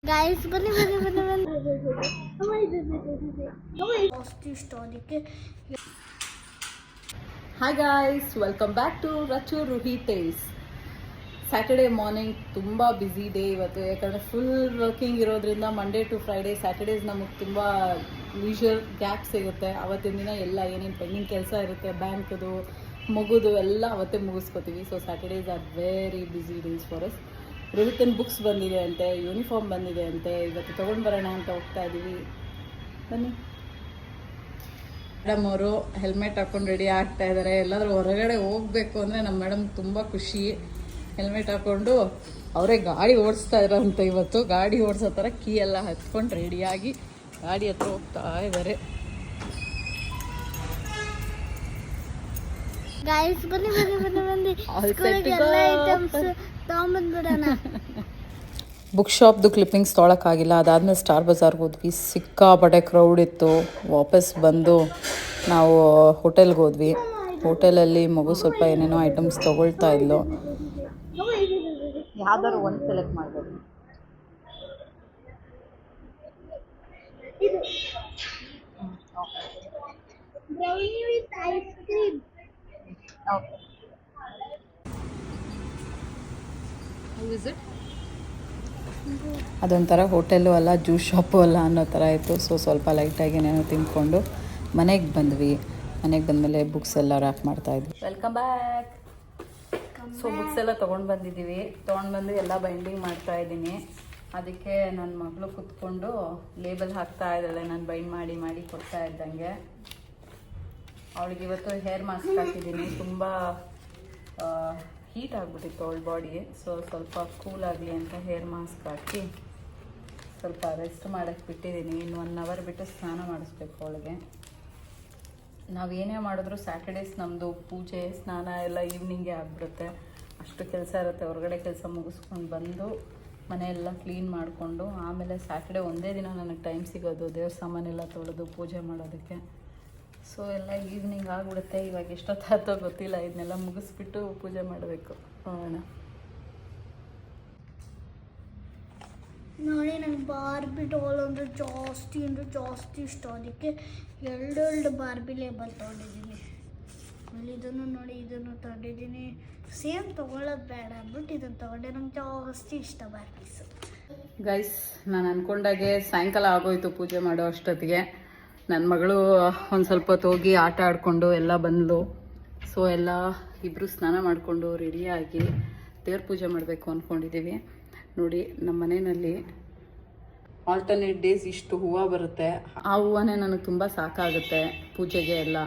Guys ಬನ್ನಿ ಅಷ್ಟು ಇಷ್ಟ ಅದಕ್ಕೆ. Hi guys, welcome back to Rachu Ruhi tastes. Saturday morning ತುಂಬ ಬ್ಯುಸಿ ಡೇ ಇವತ್ತು, ಯಾಕಂದರೆ ಫುಲ್ ವರ್ಕಿಂಗ್ ಇರೋದ್ರಿಂದ ಮಂಡೇ ಟು ಫ್ರೈಡೇ ಸ್ಯಾಟರ್ಡೇಸ್ ನಮಗೆ ತುಂಬ ಲೀಜರ್ ಗ್ಯಾಪ್ ಸಿಗುತ್ತೆ. ಅವತ್ತಿನ ದಿನ ಎಲ್ಲ ಏನೇನು ಪೆಂಡಿಂಗ್ ಕೆಲಸ ಇರುತ್ತೆ, ಬ್ಯಾಂಕ್ದು ಮಗುದು ಎಲ್ಲ ಅವತ್ತೇ ಮುಗಿಸ್ಕೋತೀವಿ. So Saturdays are very busy days for us. ರೋಹಿತನ ಬುಕ್ಸ್ ಬಂದಿದೆ ಅಂತೆ, ಯೂನಿಫಾರ್ಮ್ ಬಂದಿದೆ ಅಂತೆ, ಇವತ್ತು ತೊಗೊಂಡು ಬರೋಣ ಅಂತ ಹೋಗ್ತಾ ಇದ್ದೀವಿ. ಬನ್ನಿ. ಮೇಡಮ್ ಅವರು ಹೆಲ್ಮೆಟ್ ಹಾಕೊಂಡು ರೆಡಿ ಆಗ್ತಾ ಇದ್ದಾರೆ. ಎಲ್ಲಾದರೂ ಹೊರಗಡೆ ಹೋಗಬೇಕು ಅಂದರೆ ನಮ್ಮ ಮೇಡಮ್ ತುಂಬ ಖುಷಿ. ಹೆಲ್ಮೆಟ್ ಹಾಕ್ಕೊಂಡು ಅವರೇ ಗಾಡಿ ಓಡಿಸ್ತಾ ಇರೋಂಥ ಇವತ್ತು. ಗಾಡಿ ಓಡಿಸೋ ಥರ ಕೀ ಎಲ್ಲ ಹತ್ಕೊಂಡು ರೆಡಿಯಾಗಿ ಗಾಡಿ ಹತ್ರ ಹೋಗ್ತಾ ಇದ್ದಾರೆ. ಗಾಯ್ಸ್ ಬನ್ನಿ ತಗೊಂಬಂದ್ಬಿಡೋಣ. Book ಶಾಪ್ದು clippings ತೊಗೊಳಕ್ಕಾಗಿಲ್ಲ. ಅದಾದಮೇಲೆ ಸ್ಟಾರ್ ಬಜಾರ್ಗೆ ಹೋದ್ವಿ. ಸಿಕ್ಕಾಪಟ್ಟೆ ಕ್ರೌಡ್ ಇತ್ತು. ವಾಪಸ್ ಬಂದು ನಾವು ಹೋಟೆಲ್ಗೆ ಹೋದ್ವಿ. ಹೋಟೆಲಲ್ಲಿ ಮಗು ಸ್ವಲ್ಪ ಏನೇನೋ ಐಟಮ್ಸ್ ತೊಗೊಳ್ತಾ ಇದ್ಲು. ಯಾವ್ದಾದ್ರು ಒಂದು ಸೆಲೆಕ್ಟ್ ಮಾಡ್ಬೋದು. ಅದೊಂಥರ ಹೋಟೆಲ್ಲು ಅಲ್ಲ, ಜ್ಯೂಸ್ ಶಾಪು ಅಲ್ಲ ಅನ್ನೋ ಥರ ಇತ್ತು. ಸೊ ಸ್ವಲ್ಪ ಲೈಟಾಗಿ ಏನೇನೋ ತಿಂದ್ಕೊಂಡು ಮನೆಗೆ ಬಂದ್ವಿ. ಮನೆಗೆ ಬಂದಮೇಲೆ ಬುಕ್ಸ್ ಎಲ್ಲ ರ್ಯಾಪ್ ಮಾಡ್ತಾಯಿದ್ವಿ. Welcome back. ಸೊ ಬುಕ್ಸ್ ಎಲ್ಲ ತೊಗೊಂಡು ಬಂದಿದ್ದೀವಿ. ತೊಗೊಂಡು ಬಂದು ಎಲ್ಲ ಬೈಂಡಿಂಗ್ ಮಾಡ್ತಾಯಿದ್ದೀನಿ. ಅದಕ್ಕೆ ನನ್ನ ಮಗಳು ಕುತ್ಕೊಂಡು ಲೇಬಲ್ ಹಾಕ್ತಾ ಇದ್ದಾಳೆ, ನಾನು ಬೈಂಡ್ ಮಾಡಿ ಮಾಡಿ ಕೊಡ್ತಾ ಇದ್ದಂಗೆ. ಅವಳಿಗೆ ಇವತ್ತು ಹೇರ್ ಮಾಸ್ಕ್ ಹಾಕಿದ್ದೀನಿ. ತುಂಬ ಹೀಟ್ ಆಗಿಬಿಟ್ಟಿತ್ತು ಅವಳ ಬಾಡಿ. ಸೊ ಸ್ವಲ್ಪ ಕೂಲ್ ಆಗಲಿ ಅಂತ ಹೇರ್ ಮಾಸ್ಕ್ ಹಾಕಿ ಸ್ವಲ್ಪ ರೆಸ್ಟ್ ಮಾಡೋಕ್ಕೆ ಬಿಟ್ಟಿದ್ದೀನಿ. ಇನ್ನು 1 ಅವರ್ ಬಿಟ್ಟು ಸ್ನಾನ ಮಾಡಿಸ್ಬೇಕು ಅವಳಿಗೆ. ನಾವೇನೇ ಮಾಡಿದ್ರು ಸ್ಯಾಟರ್ಡೇಸ್ ನಮ್ಮದು ಪೂಜೆ ಸ್ನಾನ ಎಲ್ಲ ಈವ್ನಿಂಗೇ ಆಗಿಬಿಡುತ್ತೆ. ಅಷ್ಟು ಕೆಲಸ ಇರುತ್ತೆ. ಹೊರಗಡೆ ಕೆಲಸ ಮುಗಿಸ್ಕೊಂಡು ಬಂದು ಮನೆಯೆಲ್ಲ ಕ್ಲೀನ್ ಮಾಡಿಕೊಂಡು ಆಮೇಲೆ ಸ್ಯಾಟರ್ಡೇ ಒಂದೇ ದಿನ ನನಗೆ ಟೈಮ್ ಸಿಗೋದು ದೇವ್ರ ಸಾಮಾನೆಲ್ಲ ತೊಳೆದು ಪೂಜೆ ಮಾಡೋದಕ್ಕೆ. ಸೊ ಎಲ್ಲ ಈವ್ನಿಂಗ್ ಆಗಿಬಿಡುತ್ತೆ. ಇವಾಗ ಎಷ್ಟೊತ್ತಾಯ್ತೋ ಗೊತ್ತಿಲ್ಲ. ಇದನ್ನೆಲ್ಲ ಮುಗಿಸ್ಬಿಟ್ಟು ಪೂಜೆ ಮಾಡಬೇಕು. ನೋಡೋಣ. ನೋಡಿ, ನನಗೆ ಬಾರ್ಬಿ ಡಾಲ್ ಅಂದರೆ ಜಾಸ್ತಿ ಇಷ್ಟ. ಅದಕ್ಕೆ ಎರಡು ಬಾರ್ಬಿ ಲೇಬಲ್ ತೊಗೊಂಡಿದ್ದೀನಿ. ಆಮೇಲೆ ಇದನ್ನು ನೋಡಿ, ಇದನ್ನು ತೊಗೊಂಡಿದ್ದೀನಿ. ಸೇಮ್ ತೊಗೊಳ್ಳೋದು ಬೇಡ ಅಂದ್ಬಿಟ್ಟು ಇದನ್ನು ತೊಗೊಂಡೆ. ನಂಗೆ ಜಾಸ್ತಿ ಇಷ್ಟ ಬಾರ್ಬೀಸು. ಗೈಸ್, ನಾನು ಅಂದ್ಕೊಂಡಾಗೆ ಸಾಯಂಕಾಲ ಆಗೋಯ್ತು ಪೂಜೆ ಮಾಡೋ ಅಷ್ಟೊತ್ತಿಗೆ. ನನ್ನ ಮಗಳು ಒಂದು ಸ್ವಲ್ಪ ಹೊತ್ತು ಹೋಗಿ ಆಟ ಆಡಿಕೊಂಡು ಎಲ್ಲ ಬಂದಳು. ಸೊ ಎಲ್ಲ ಇಬ್ಬರು ಸ್ನಾನ ಮಾಡಿಕೊಂಡು ರೆಡಿಯಾಗಿ ದೇವ್ರ ಪೂಜೆ ಮಾಡಬೇಕು ಅಂದ್ಕೊಂಡಿದ್ದೀವಿ. ನೋಡಿ, ನಮ್ಮ ಮನೆಯಲ್ಲಿ ಆಲ್ಟರ್ನೇಟ್ ಡೇಸ್ ಇಷ್ಟು ಹೂವು ಬರುತ್ತೆ. ಆ ಹೂವನೇ ನನಗೆ ತುಂಬ ಸಾಕಾಗುತ್ತೆ ಪೂಜೆಗೆ ಎಲ್ಲ.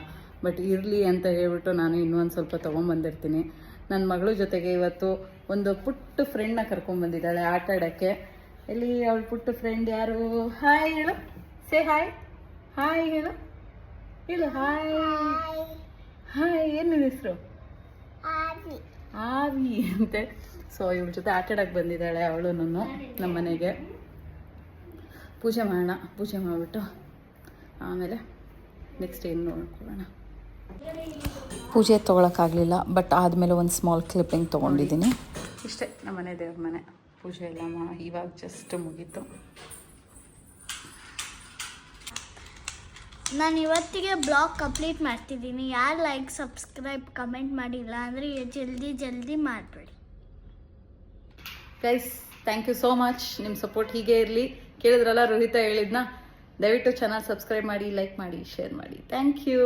ಬಟ್ ಇರಲಿ ಅಂತ ಹೇಳ್ಬಿಟ್ಟು ನಾನು ಇನ್ನೊಂದು ಸ್ವಲ್ಪ ತೊಗೊಂಬಂದಿರ್ತೀನಿ. ನನ್ನ ಮಗಳ ಜೊತೆಗೆ ಇವತ್ತು ಒಂದು ಪುಟ್ಟ ಫ್ರೆಂಡ್ನ ಕರ್ಕೊಂಡ್ಬಂದಿದ್ದಾಳೆ ಆಟ ಆಡೋಕ್ಕೆ. ಎಲ್ಲಿ ಅವಳು ಪುಟ್ಟ ಫ್ರೆಂಡ್ ಯಾರು? ಹಾಯ್ ಹೇಳು, ಸೇ ಹಾಯ್. ಹಾಯ್ ಹೇಳು, ಹಾಯ್. ಹಾಯ್, ಏನು ಹೆಸರು? ಆವಿ ಅಂತೆ. ಸೊ ಇವಳ ಜೊತೆ ಆಟ ಆಡೋಕ್ಕೆ ಬಂದಿದ್ದಾಳೆ ಅವಳು ನಮ್ಮ ಮನೆಗೆ. ಪೂಜೆ ಮಾಡೋಣ. ಪೂಜೆ ಮಾಡಿಬಿಟ್ಟು ಆಮೇಲೆ ನೆಕ್ಸ್ಟ್ ಏನು ನೋಡ್ಕೊಳ್ಳೋಣ. ಪೂಜೆ ತೊಗೊಳಕ್ಕಾಗಲಿಲ್ಲ, ಬಟ್ ಆದಮೇಲೆ ಒಂದು ಸ್ಮಾಲ್ ಕ್ಲಿಪ್ಪಿಂಗ್ ತೊಗೊಂಡಿದ್ದೀನಿ. ಇಷ್ಟೇ ನಮ್ಮ ಮನೆ ದೇವ್ರ ಮನೆ. ಪೂಜೆ ಎಲ್ಲ ಇವಾಗ ಜಸ್ಟ್ ಮುಗೀತು. ನಾನು ಇವತ್ತಿಗೆ ಬ್ಲಾಗ್ ಕಂಪ್ಲೀಟ್ ಮಾಡ್ತಿದ್ದೀನಿ. ಯಾರು ಲೈಕ್ ಸಬ್ಸ್ಕ್ರೈಬ್ ಕಮೆಂಟ್ ಮಾಡಿಲ್ಲ ಅಂದರೆ ಜಲ್ದಿ ಮಾಡಬೇಡಿ. Guys, thank you so much. ನಿಮ್ಮ ಸಪೋರ್ಟ್ ಹೀಗೆ ಇರಲಿ. ಕೇಳಿದ್ರಲ್ಲ ರೋಹಿತ ಹೇಳಿದ್ನ, ದಯವಿಟ್ಟು ಚಾನಲ್ ಸಬ್ಸ್ಕ್ರೈಬ್ ಮಾಡಿ, ಲೈಕ್ ಮಾಡಿ, ಶೇರ್ ಮಾಡಿ. Thank you.